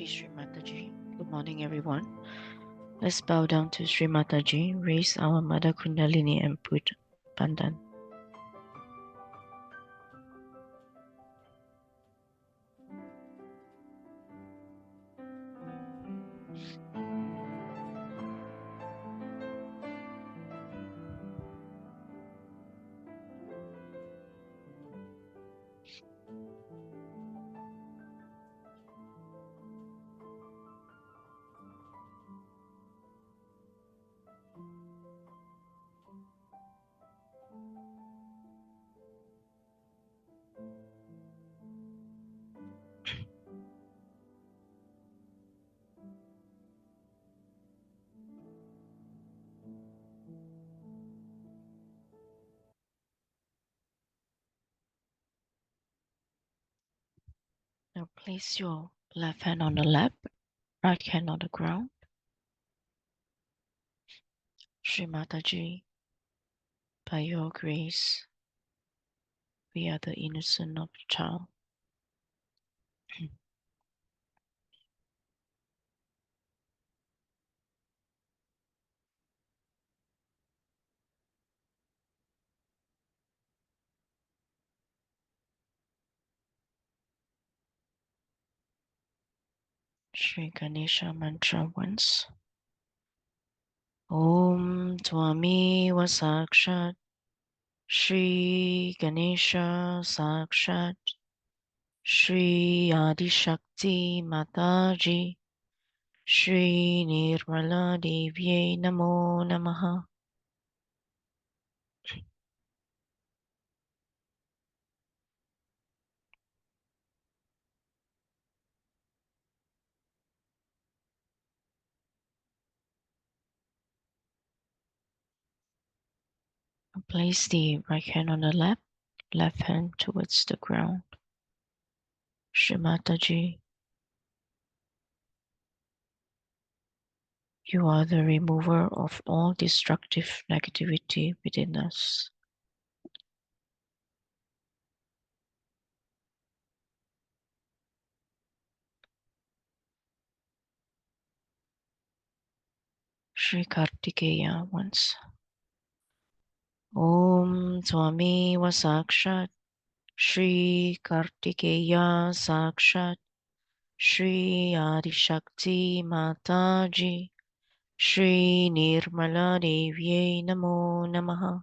Shri Mataji. Good morning, everyone. Let's bow down to Shri Mataji, raise our Mother Kundalini and put Pandan. Now place your left hand on the lap, right hand on the ground. Shri Mataji, by your grace, we are the innocent of the child. Shri Ganesha mantra once. Om Twami Vasakshat Shri Ganesha Sakshat Shri Adi Shakti Mataji Shri Nirmala Devye Namo Namaha. Place the right hand on the lap, left hand towards the ground. Shri Mataji, you are the remover of all destructive negativity within us. Shri Kartikeya once. Om Swami Vasakshat Shri Kartikeya Sakshat Shri Adi Shakti Mataji Shri Nirmala Devye Namo Namaha.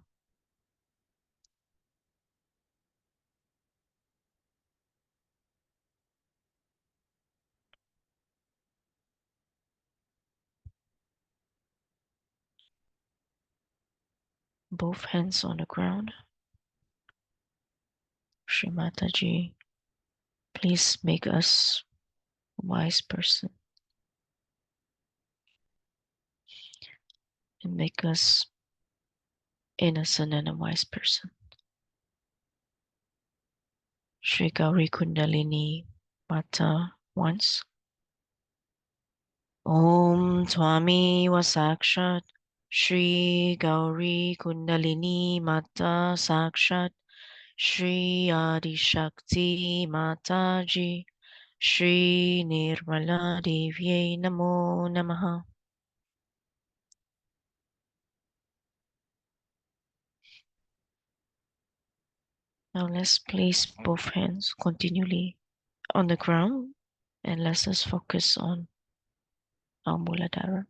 Both hands on the ground. Shri Mataji, please make us a wise person and make us innocent and a wise person. Shri Gauri Kundalini Mata once. Om Swami Vasakshat Shri Gauri Kundalini Mata Sakshat Shri Adi Shakti Mataji Shri Nirmala Devye Namo Namaha. Now let's place both hands continually on the ground and let us focus on our Mooladhara.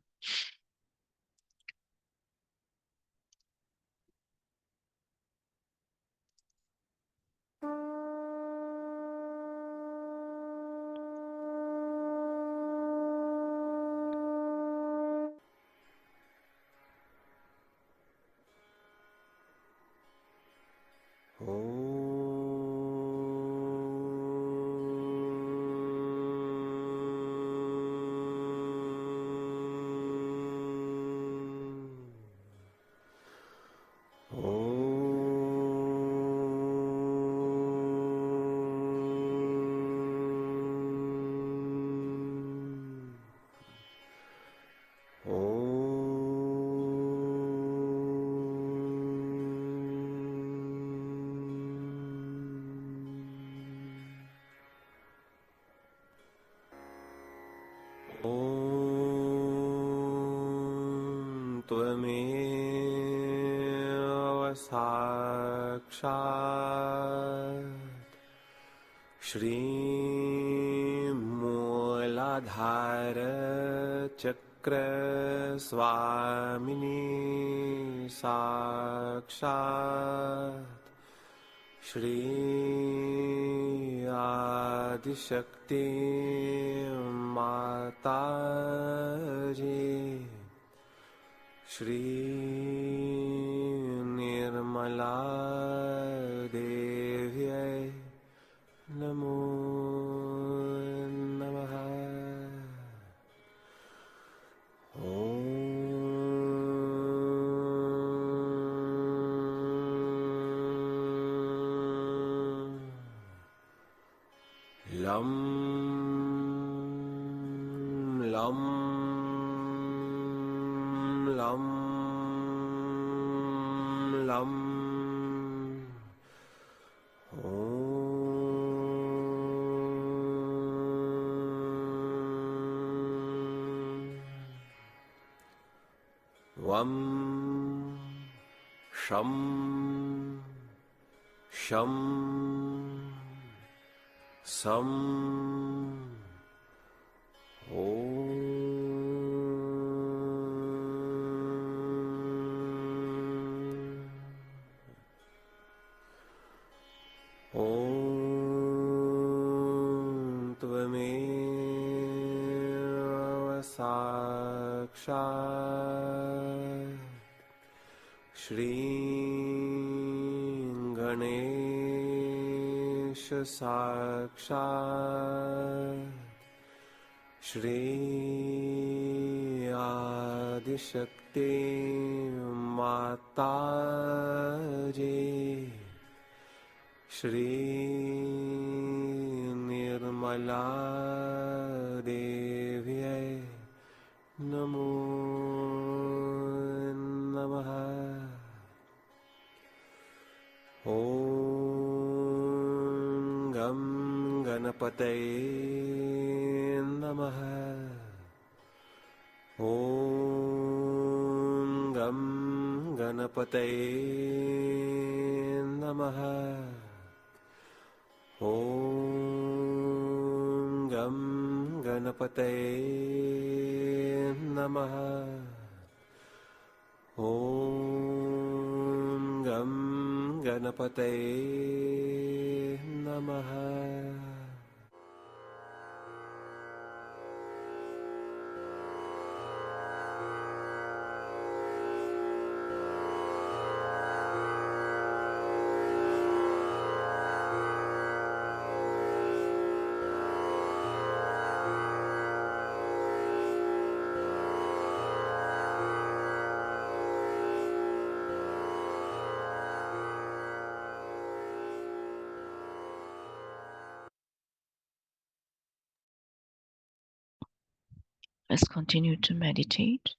त्वमेव साक्षात् श्री मूलाधार चक्र स्वामिनी साक्षात् श्री आदिशक्ति माताजी श्री निर्मला देव्यै नमो नमः। लं लं लं लं वं शं शं सं त्वमेव साक्षात् श्री गणेश साक्षात् श्री आदिशक्ति माताजी श्री निर्मला देव्यै नमो नमः। ॐ गं गणपतये नमः। ॐ गं गणपतये नमः। ॐ गं गणपतये नमः। ॐ गं गणपतये नमः। Let's continue to meditate.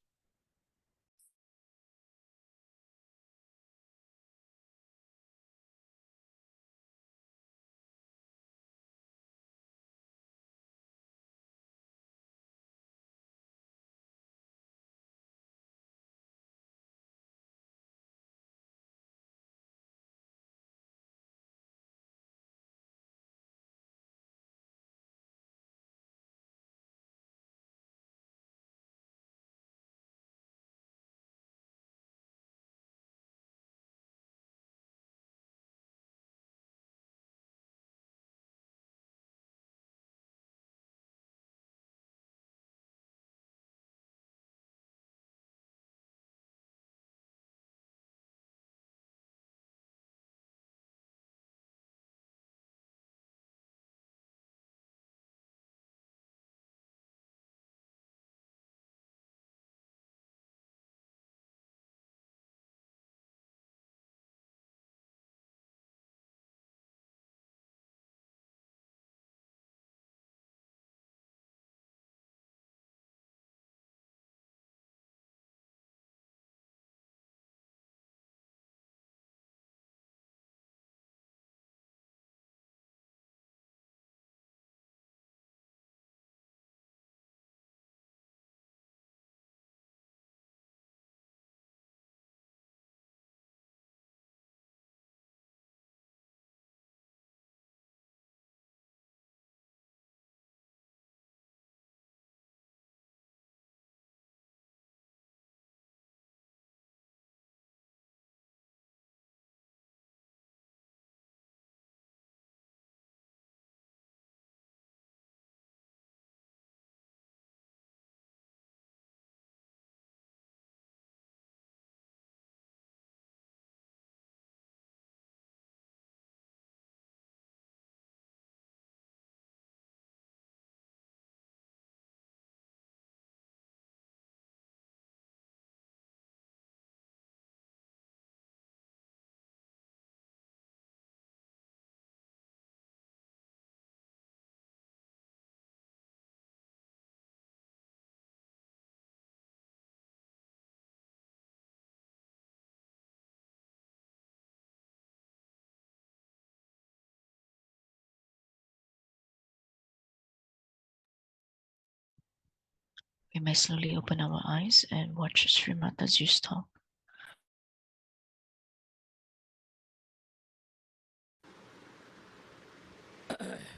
We may slowly open our eyes and watch Shri Mataji's talk.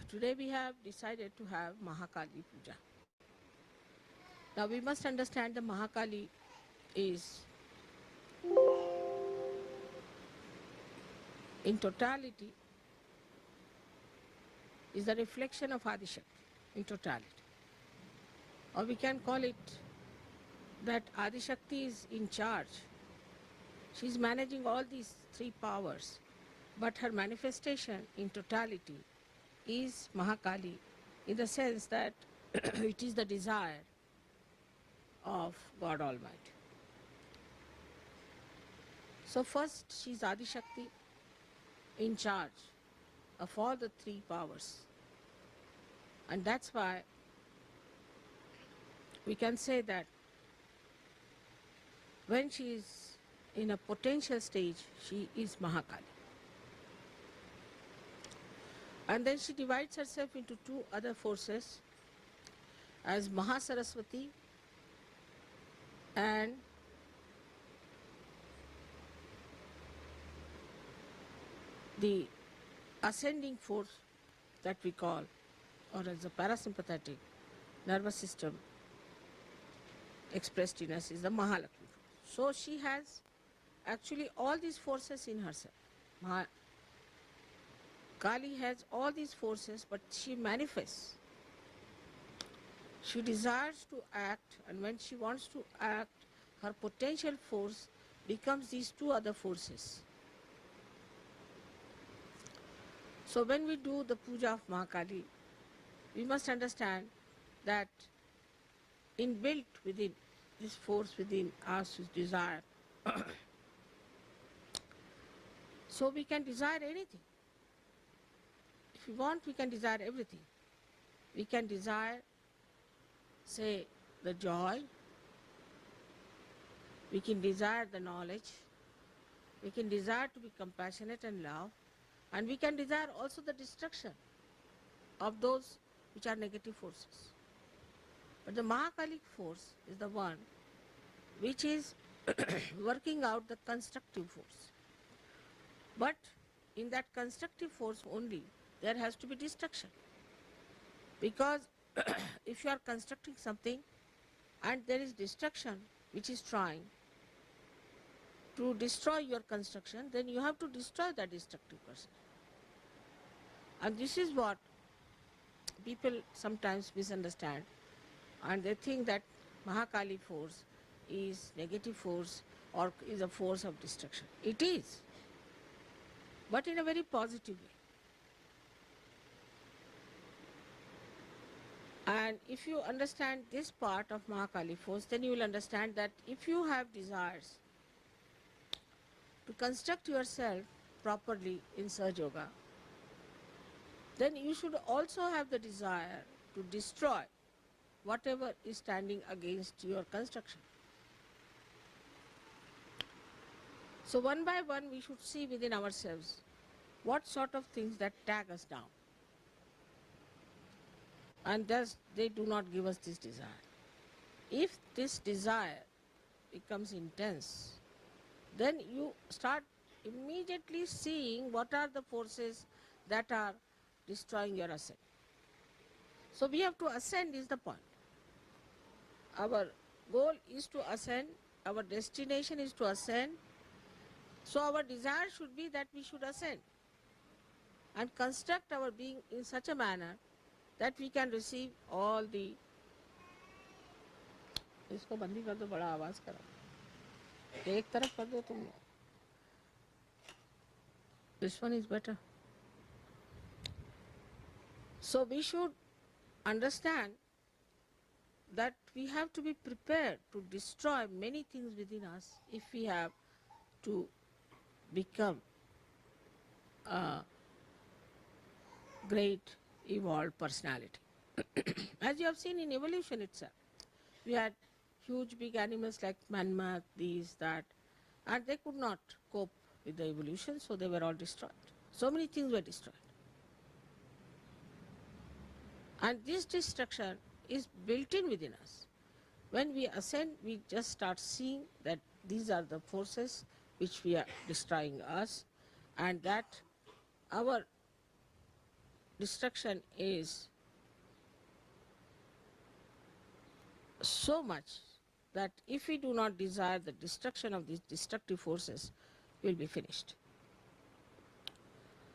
Today we have decided to have Mahakali Puja. Now we must understand the Mahakali is in totality is the reflection of Adishakti in totality. Or we can call it that Adishakti is in charge. She is managing all these three powers, but her manifestation in totality is Mahakali in the sense that it is the desire of God Almighty. So first she is Adishakti in charge of all the three powers. And that's why we can say that when she is in a potential stage, she is Mahakali. And then she divides herself into two other forces as Mahasaraswati and the ascending force that we call, or as the parasympathetic nervous system expressed in us, is the Mahalakshmi force. So she has actually all these forces in herself. Kali has all these forces, but she manifests. She desires to act, and when she wants to act, her potential force becomes these two other forces. So when we do the puja of Mahakali, we must understand that inbuilt within this force within us is desire. So we can desire anything. If we want, we can desire everything. We can desire, say, the joy. We can desire the knowledge. We can desire to be compassionate and love. And we can desire also the destruction of those which are negative forces. But the Mahakalic force is the one which is working out the constructive force. But in that constructive force only, there has to be destruction. Because if you are constructing something and there is destruction which is trying to destroy your construction, then you have to destroy that destructive person. And this is what people sometimes misunderstand, and they think that Mahakali force is negative force or is a force of destruction. It is, but in a very positive way. And if you understand this part of Mahakali force, then you will understand that if you have desires to construct yourself properly in Sahaja Yoga, then you should also have the desire to destroy whatever is standing against your construction. So one by one we should see within ourselves what sort of things that tag us down. And thus they do not give us this desire. If this desire becomes intense, then you start immediately seeing what are the forces that are destroying your ascent. So we have to ascend is the point. Our goal is to ascend, our destination is to ascend. So our desire should be that we should ascend and construct our being in such a manner that we can receive all the... इसको बंदी कर दो, बड़ा आवाज करो, एक तरफ कर दो तुम. This one is better. So we should understand that we have to be prepared to destroy many things within us if we have to become a great evolved personality. As you have seen in evolution itself, we had huge big animals like mammoth, these, that, and they could not cope with the evolution, so they were all destroyed. So many things were destroyed. And this destruction is built in within us. When we ascend, we just start seeing that these are the forces which we are destroying us, and that our destruction is so much that if we do not desire the destruction of these destructive forces, we'll be finished.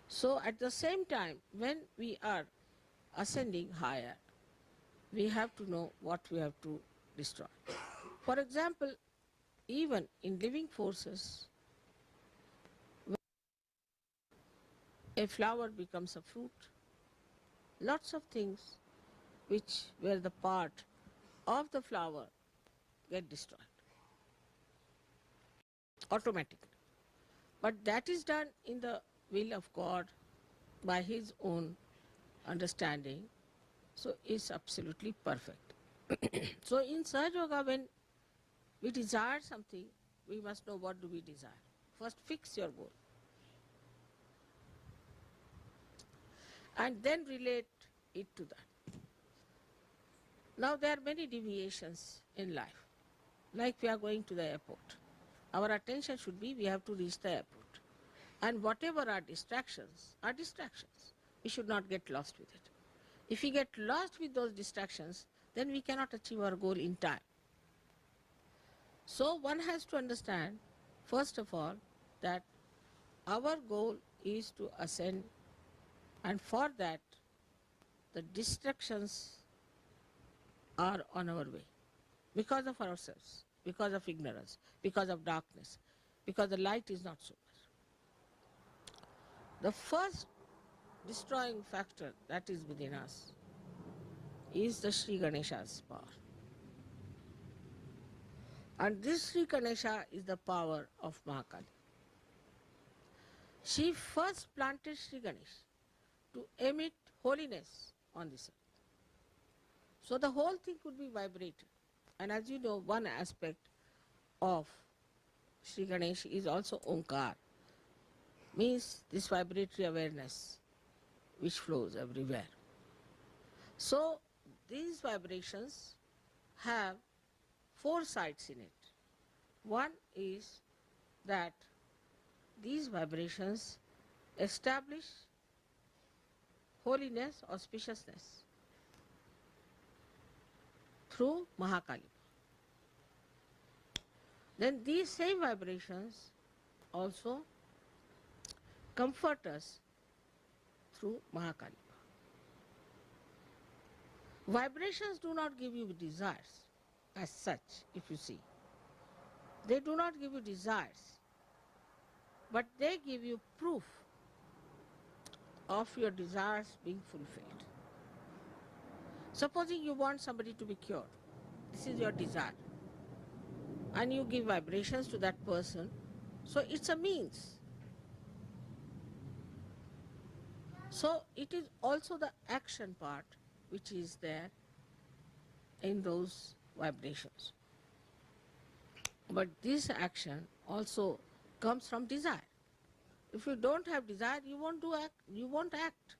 So at the same time, when we are ascending higher, we have to know what we have to destroy. For example, even in living forces, when a flower becomes a fruit, lots of things which were the part of the flower get destroyed automatically. But that is done in the will of God by His own understanding, so it's absolutely perfect. So in Sahaja Yoga, when we desire something, we must know what do we desire. First fix your goal and then relate it to that. Now there are many deviations in life. Like we are going to the airport. Our attention should be we have to reach the airport. And whatever are distractions are distractions. We should not get lost with it. If we get lost with those distractions, then we cannot achieve our goal in time. So one has to understand, first of all, that our goal is to ascend, and for that the distractions are on our way because of ourselves, because of ignorance, because of darkness, because the light is not so much. The first destroying factor that is within us is the Sri Ganesha's power. And this Sri Ganesha is the power of Mahakali. She first planted Sri Ganesh to emit holiness on this earth. So the whole thing could be vibrated. And as you know, one aspect of Sri Ganesh is also Omkar, means this vibratory awareness which flows everywhere. So these vibrations have four sides in it. One is that these vibrations establish holiness, auspiciousness through Mahakali. Then these same vibrations also comfort us through Mahakali. Vibrations do not give you desires as such, if you see. They do not give you desires, but they give you proof of your desires being fulfilled. Supposing you want somebody to be cured, this is your desire, and you give vibrations to that person, so it's a means. So it is also the action part which is there in those vibrations. But this action also comes from desire. If you don't have desire, you won't act.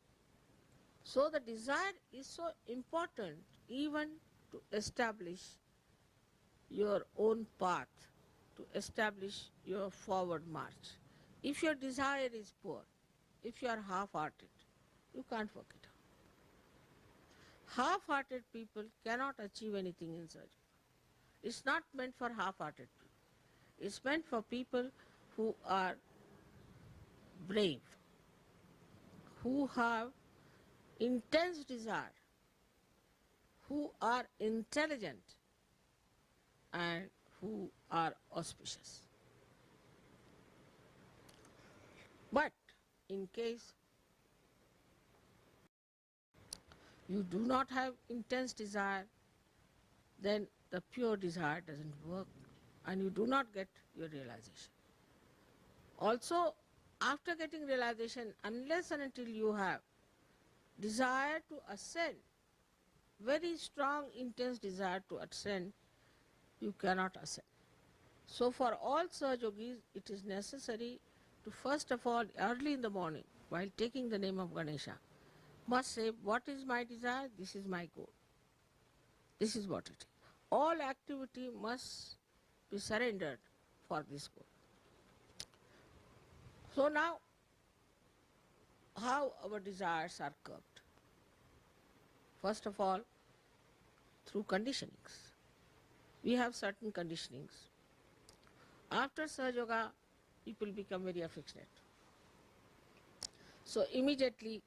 So the desire is so important even to establish your own path, to establish your forward march. If your desire is poor, if you are half-hearted, you can't work it out. Half-hearted people cannot achieve anything in surgery. It's not meant for half-hearted people. It's meant for people who are brave, who have intense desire, who are intelligent, and who are auspicious. But in case you do not have intense desire, then the pure desire doesn't work and you do not get your realization. Also, after getting realization, unless and until you have desire to ascend, very strong, intense desire to ascend, you cannot ascend. So for all Sahaja Yogis, it is necessary to first of all, early in the morning, while taking the name of Ganesha, must say, what is my desire? This is my goal. This is what it is. all activity must be surrendered for this goal. So now, how our desires are curbed? First of all, through conditionings. We have certain conditionings. After Sahaja Yoga, people become very affectionate. So immediately,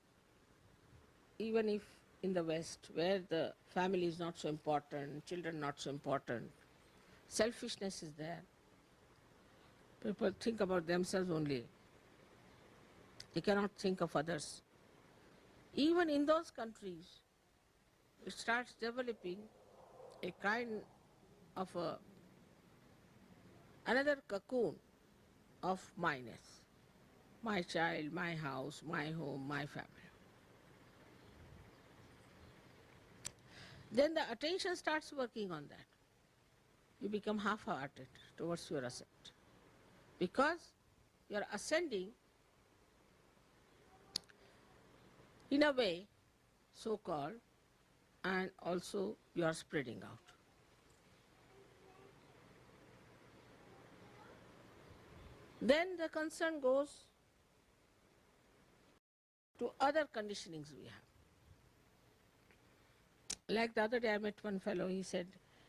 even if in the West, where the family is not so important, children not so important, selfishness is there. People think about themselves only. They cannot think of others. Even in those countries, it starts developing a kind of another cocoon of myness. My child, my house, my home, my family. Then the attention starts working on that. You become half-hearted towards your ascent. Because you are ascending in a way, so-called, and also you are spreading out. Then the concern goes to other conditionings we have. Like the other day I met one fellow, he said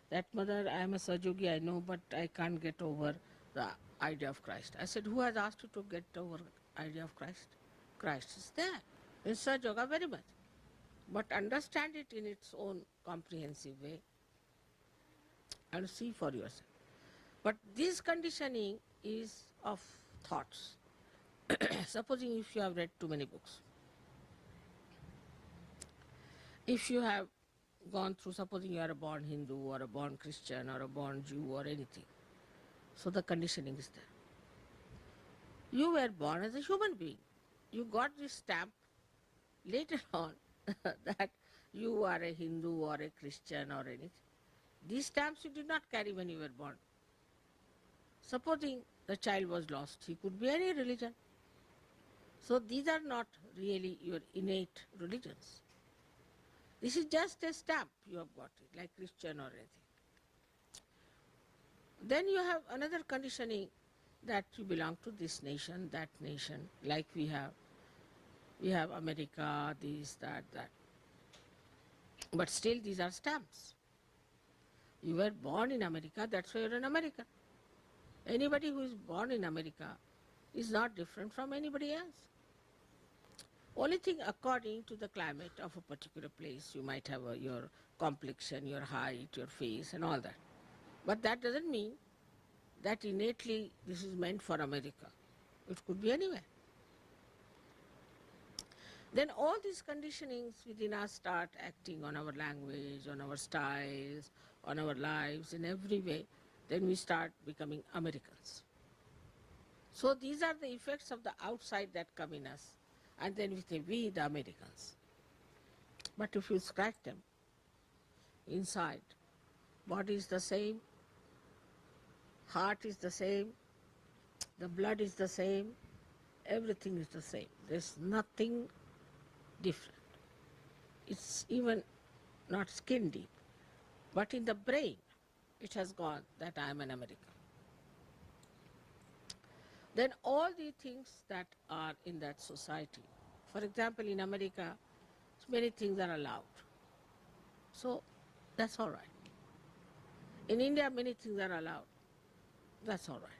that, Mother, I am a Sahaja, I know, but I can't get over the idea of Christ. I said, who has asked you to get over idea of Christ? Christ is there in Sahaja Yoga very much. But understand it in its own comprehensive way and see for yourself. But this conditioning is of thoughts. Supposing if you have read too many books, if you have gone through, supposing you are a born Hindu or a born Christian or a born Jew or anything, so the conditioning is there. You were born as a human being. You got this stamp later on that you are a Hindu or a Christian or anything. These stamps you did not carry when you were born. Supposing the child was lost, he could be any religion. So these are not really your innate religions. This is just a stamp you have got it, like Christian or anything. Then you have another conditioning that you belong to this nation, that nation, like we have America, this, that. But still these are stamps. You were born in America, that's why you're an American. Anybody who is born in America is not different from anybody else. Only thing, according to the climate of a particular place, you might have your complexion, your height, your face and all that. But that doesn't mean that innately this is meant for America. It could be anywhere. Then all these conditionings within us start acting on our language, on our styles, on our lives, in every way. Then we start becoming Americans. So these are the effects of the outside that come in us. And then we say, we the Americans. But if you scratch them, inside, body is the same, heart is the same, the blood is the same, everything is the same. There's nothing different. It's even not skin deep. But in the brain, it has gone that I am an American. Then all the things that are in that society, for example, in America, many things are allowed. So that's all right. In India, many things are allowed. That's all right.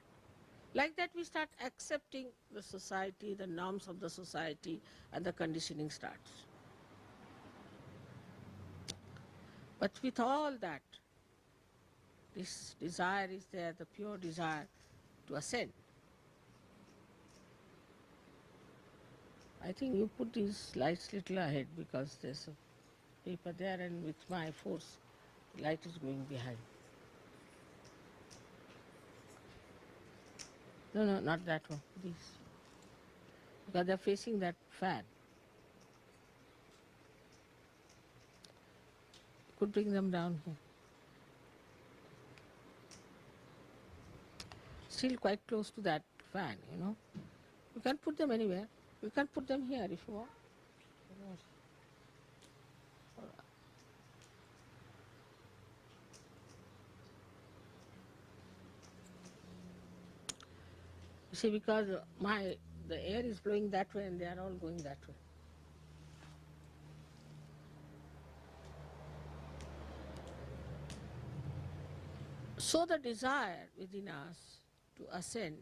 Like that, we start accepting the society, the norms of the society, and the conditioning starts. But with all that, this desire is there, the pure desire to ascend. I think you put these lights little ahead because there's a paper there, and with my force, the light is going behind. No, not that one, these. Because they're facing that fan. Could bring them down here. Still quite close to that fan, you know. You can put them anywhere. You can put them here if you want. See, because the air is blowing that way and they are all going that way. So the desire within us to ascend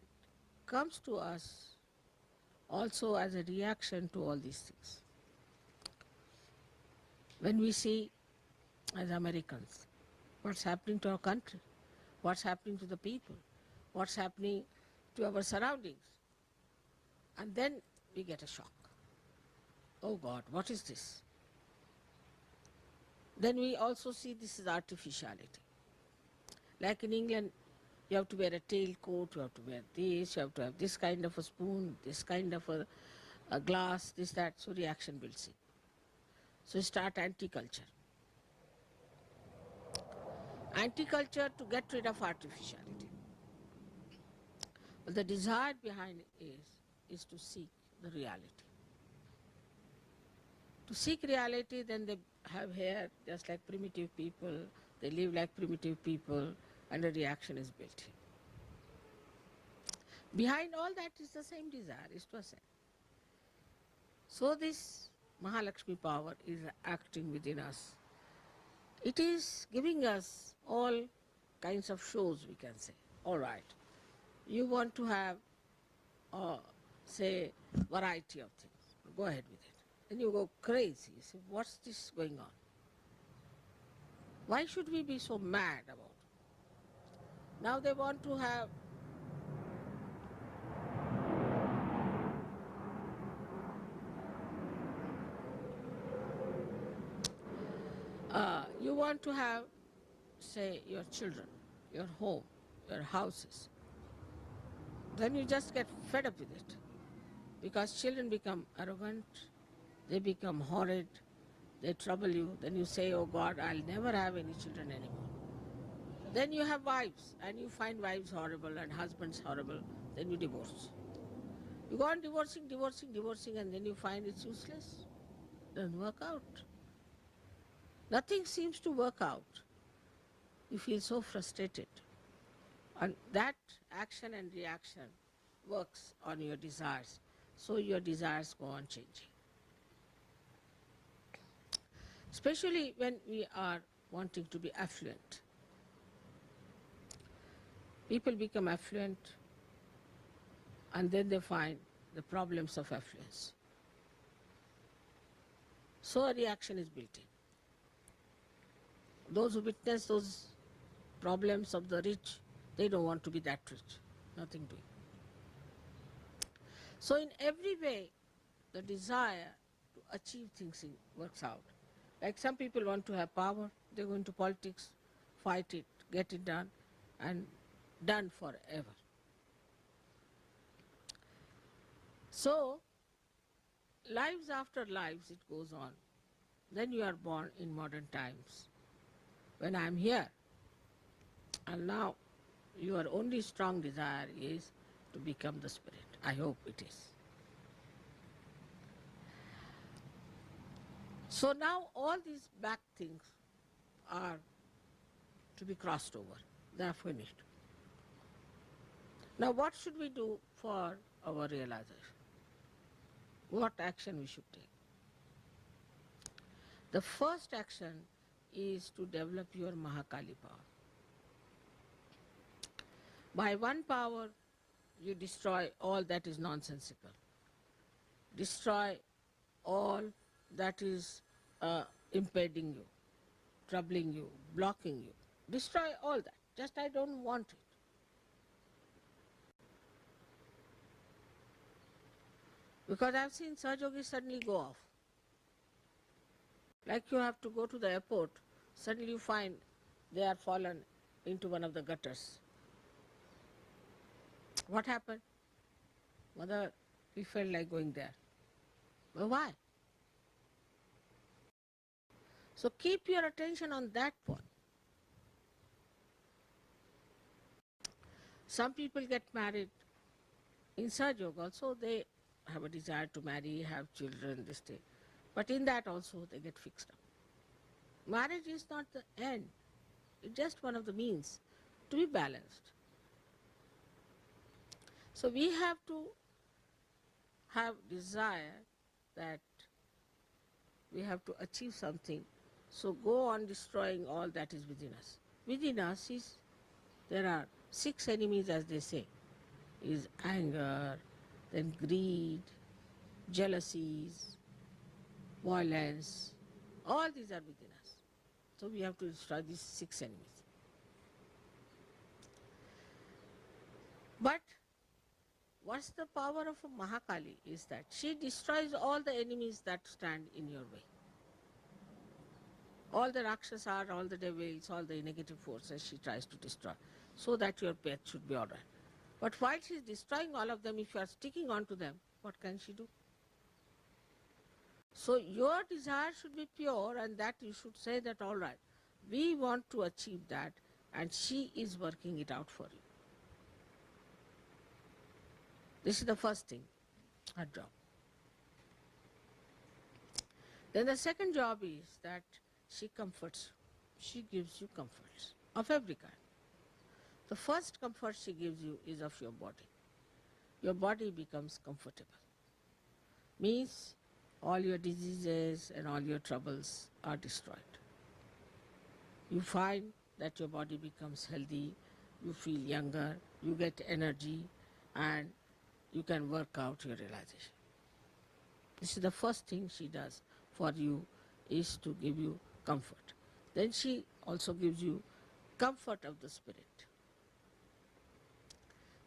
comes to us also as a reaction to all these things. When we see, as Americans, what's happening to our country, what's happening to the people, what's happening to our surroundings, and then we get a shock. Oh God, what is this? Then we also see this is artificiality. Like in England, you have to wear a tailcoat, you have to wear this, you have to have this kind of a spoon, this kind of a glass, this, that, so reaction builds in. So you start anti-culture. Anti-culture to get rid of artificiality. But the desire behind it is to seek the reality. To seek reality, then they have hair just like primitive people, they live like primitive people, and a reaction is built in. Behind all that is the same desire, is to ascend. So this Mahalakshmi power is acting within us. It is giving us all kinds of shows, we can say. All right, you want to have, say, variety of things. Go ahead with it. Then you go crazy. You say, what's this going on? Why should we be so mad about it? Now they want to have you want to have, say, your children, your home, your houses. Then you just get fed up with it. Because children become arrogant, they become horrid, they trouble you. Then you say, oh God, I'll never have any children anymore. Then you have wives, and you find wives horrible and husbands horrible. Then you divorce. You go on divorcing, and then you find it's useless. Doesn't work out. Nothing seems to work out. You feel so frustrated. And that action and reaction works on your desires. So your desires go on changing. Especially when we are wanting to be affluent. People become affluent and then they find the problems of affluence. So a reaction is built in. Those who witness those problems of the rich, they don't want to be that rich. Nothing doing. So in every way, the desire to achieve things works out. Like some people want to have power, they go into politics, fight it, get it done, and done forever. So, lives after lives it goes on. Then you are born in modern times. When I am here, and now your only strong desire is to become the spirit. I hope it is. So now all these back things are to be crossed over. They are finished. Now what should we do for our realization? What action we should take? The first action is to develop your Mahakali power. By one power, you destroy all that is nonsensical. Destroy all that is impeding you, troubling you, blocking you. Destroy all that. Just I don't want it. Because I've seen Sahaja Yogis suddenly go off. Like you have to go to the airport, suddenly you find they are fallen into one of the gutters. What happened? Mother, we felt like going there. Well, why? So keep your attention on that point. Some people get married in Sahaja Yoga also, they have a desire to marry, have children, this thing. But in that also they get fixed up. Marriage is not the end. It's just one of the means to be balanced. So we have to have desire that we have to achieve something. So go on destroying all that is within us. Within us is, there are 6 enemies, as they say, is anger, then greed, jealousies, violence. All these are within us. So we have to destroy these 6 enemies. But what's the power of a Mahakali is that she destroys all the enemies that stand in your way. All the Rakshasas, all the devils, all the negative forces she tries to destroy, so that your path should be all right. But while she is destroying all of them, if you are sticking on to them, what can she do? So your desire should be pure, and that you should say that all right, we want to achieve that, and she is working it out for you. This is the first thing, her job. Then the second job is that she comforts you. She gives you comforts of every kind. The first comfort she gives you is of your body. Your body becomes comfortable. Means all your diseases and all your troubles are destroyed. You find that your body becomes healthy, you feel younger, you get energy, and you can work out your realization. This is the first thing she does for you, is to give you comfort. Then she also gives you comfort of the spirit,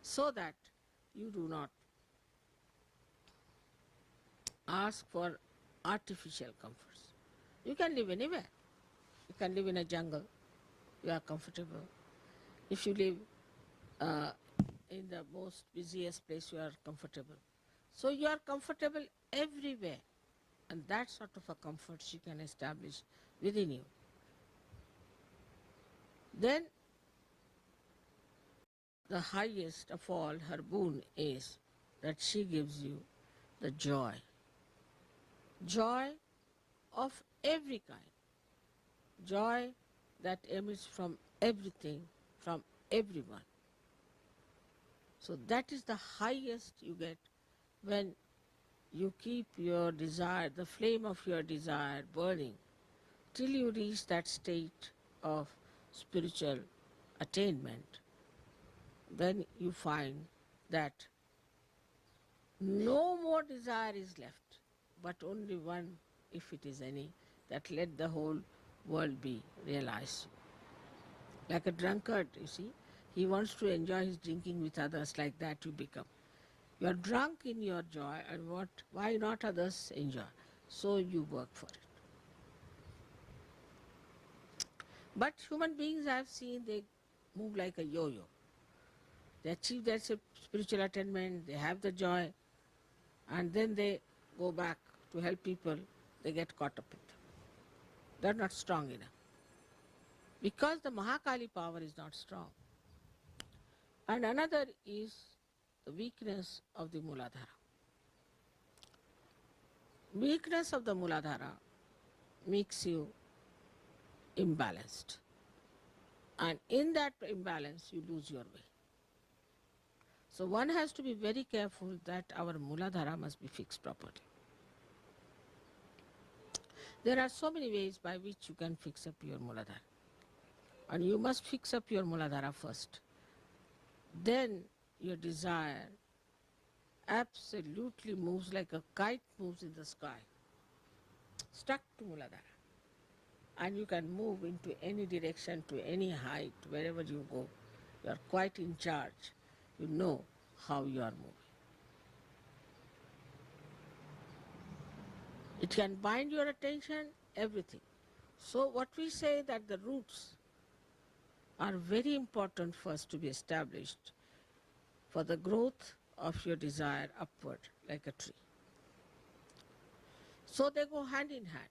so that you do not ask for artificial comforts. You can live anywhere. You can live in a jungle, you are comfortable. If you live in the most busiest place, you are comfortable. So you are comfortable everywhere, and that sort of a comfort she can establish within you. Then the highest of all her boon is that she gives you the joy. Joy of every kind. Joy that emits from everything, from everyone. So that is the highest you get when you keep your desire, the flame of your desire burning, till you reach that state of spiritual attainment. Then you find that no more desire is left, but only one, if it is any, that let the whole world be realized. Like a drunkard, you see, he wants to enjoy his drinking with others, like that you become. You are drunk in your joy, and why not others enjoy? So you work for it. But human beings, I have seen, they move like a yo-yo. They achieve their spiritual attainment, they have the joy, and then they go back to help people, they get caught up with them. They are not strong enough. Because the Mahakali power is not strong. And another is the weakness of the Mooladhara. Weakness of the Mooladhara makes you imbalanced. And in that imbalance, you lose your way. So one has to be very careful that our Mooladhara must be fixed properly. There are so many ways by which you can fix up your Mooladhara. And you must fix up your Mooladhara first. Then your desire absolutely moves like a kite moves in the sky, stuck to Mooladhara. And you can move into any direction, to any height, wherever you go. You are quite in charge. You know how you are moving. It can bind your attention, everything. So what we say that the roots are very important first to be established for the growth of your desire upward like a tree. So they go hand in hand.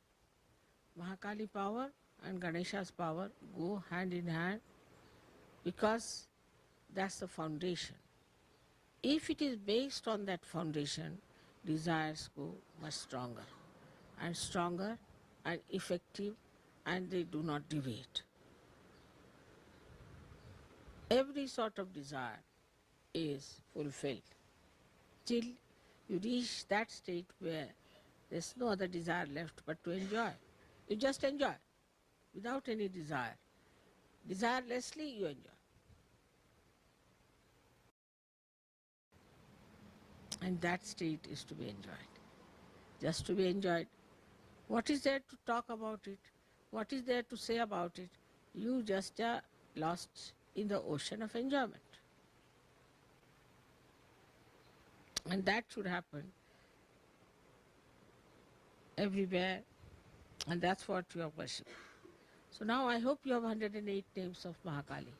Mahakali power and Ganesha's power go hand in hand, because that's the foundation. If it is based on that foundation, desires go much stronger and effective, and they do not deviate. Every sort of desire is fulfilled. till you reach that state where there's no other desire left but to enjoy. You just enjoy without any desire. Desirelessly you enjoy. And that state is to be enjoyed. Just to be enjoyed. What is there to talk about it? What is there to say about it? You just are lost in the ocean of enjoyment. And that should happen everywhere, and that's what you are worshipping. So now I hope you have 108 names of Mahakali.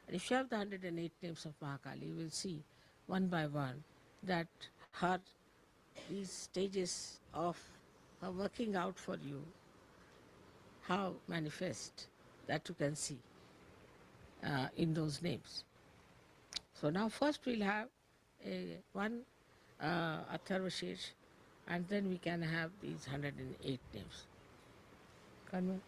And if you have the 108 names of Mahakali, you will see one by one that her these stages of her working out for you, how manifest that you can see in those names. So now first we'll have one Atharvashesh, and then we can have these 108 names. Kanwa?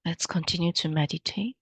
Let's continue to meditate.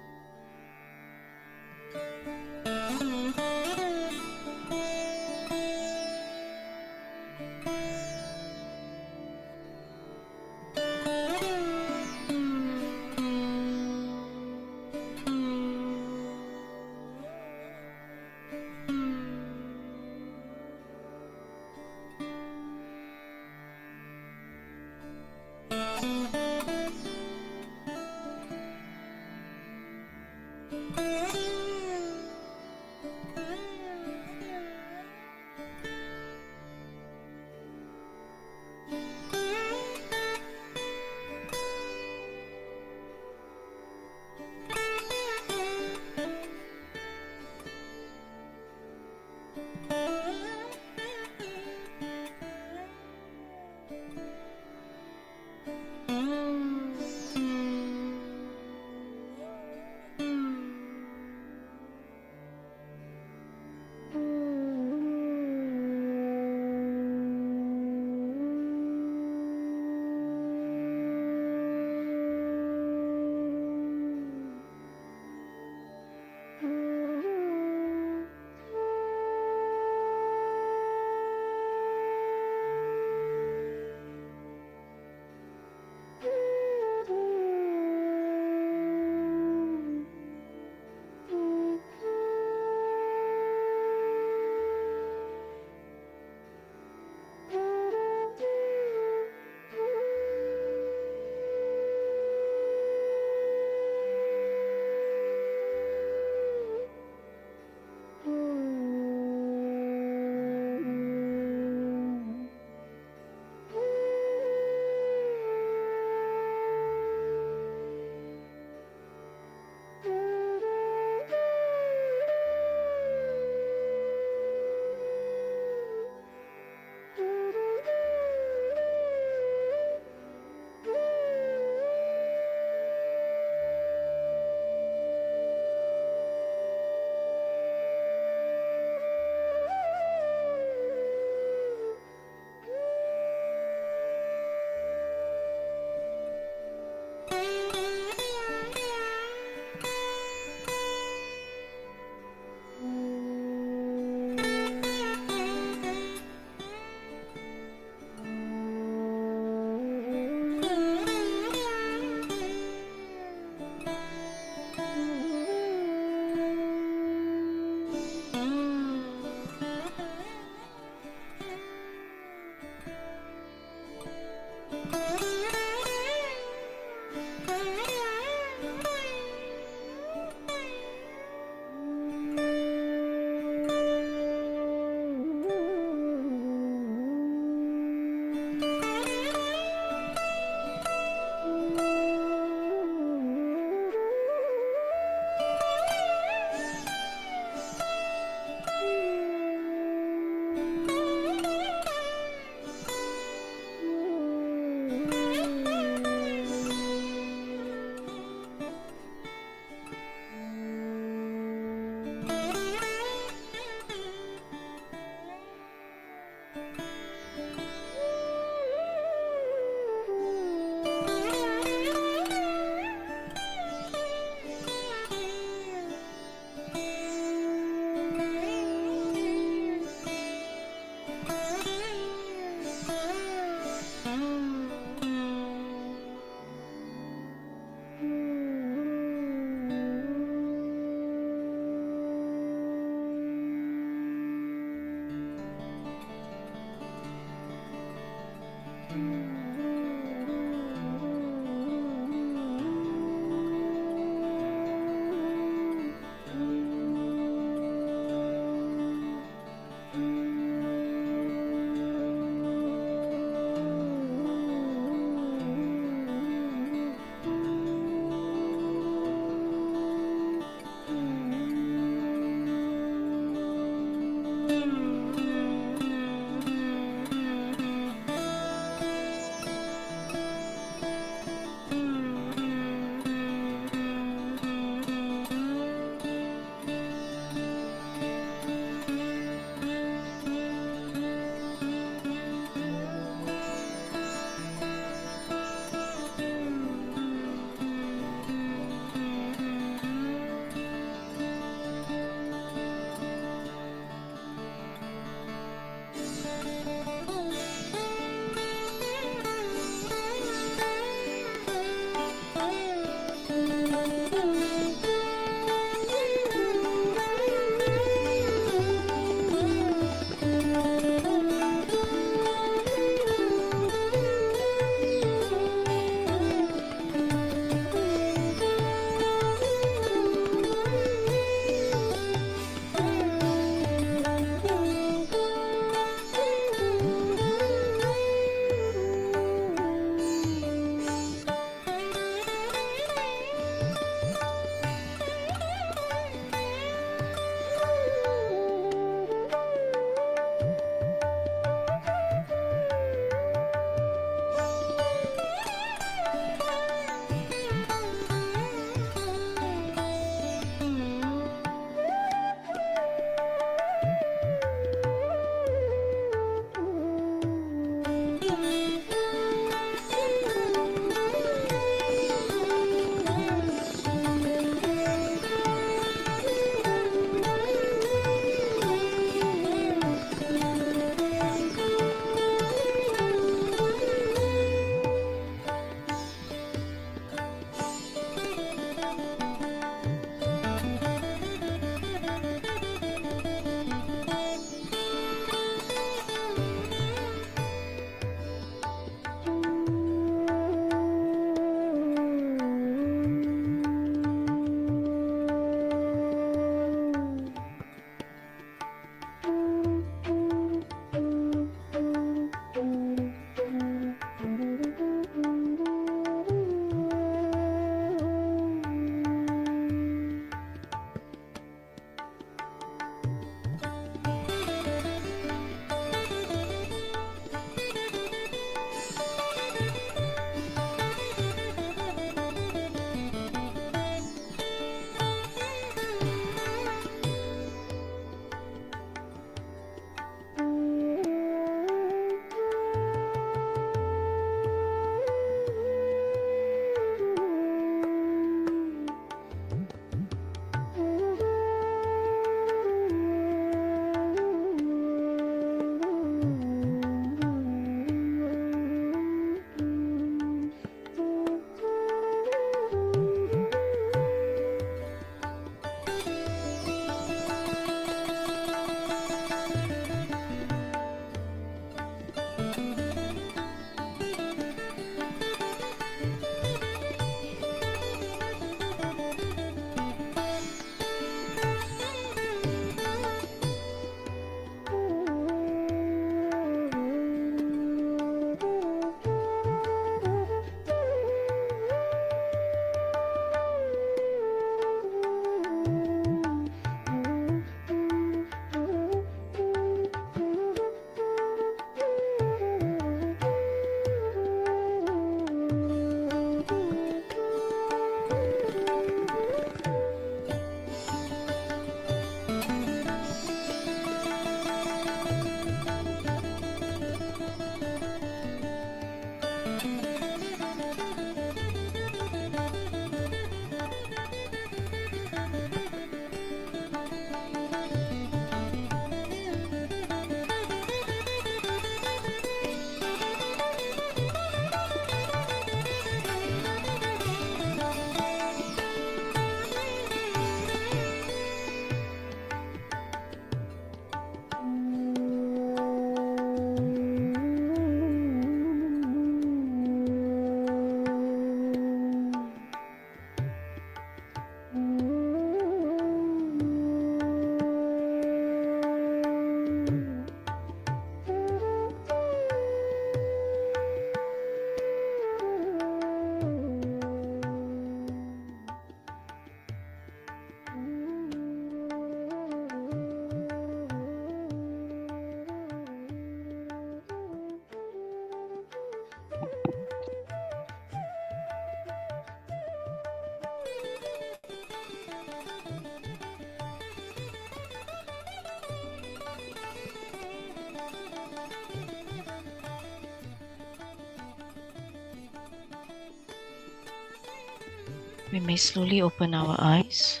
We may slowly open our eyes.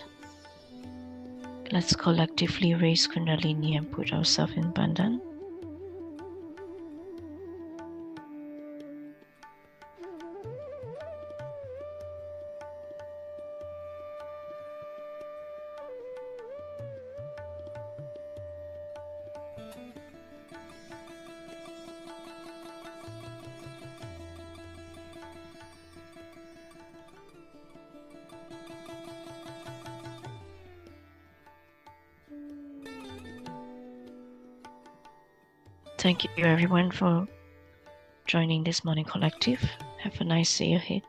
Let's collectively raise Kundalini and put ourselves in Bandhan. Thank you everyone for joining this morning collective. Have a nice day ahead.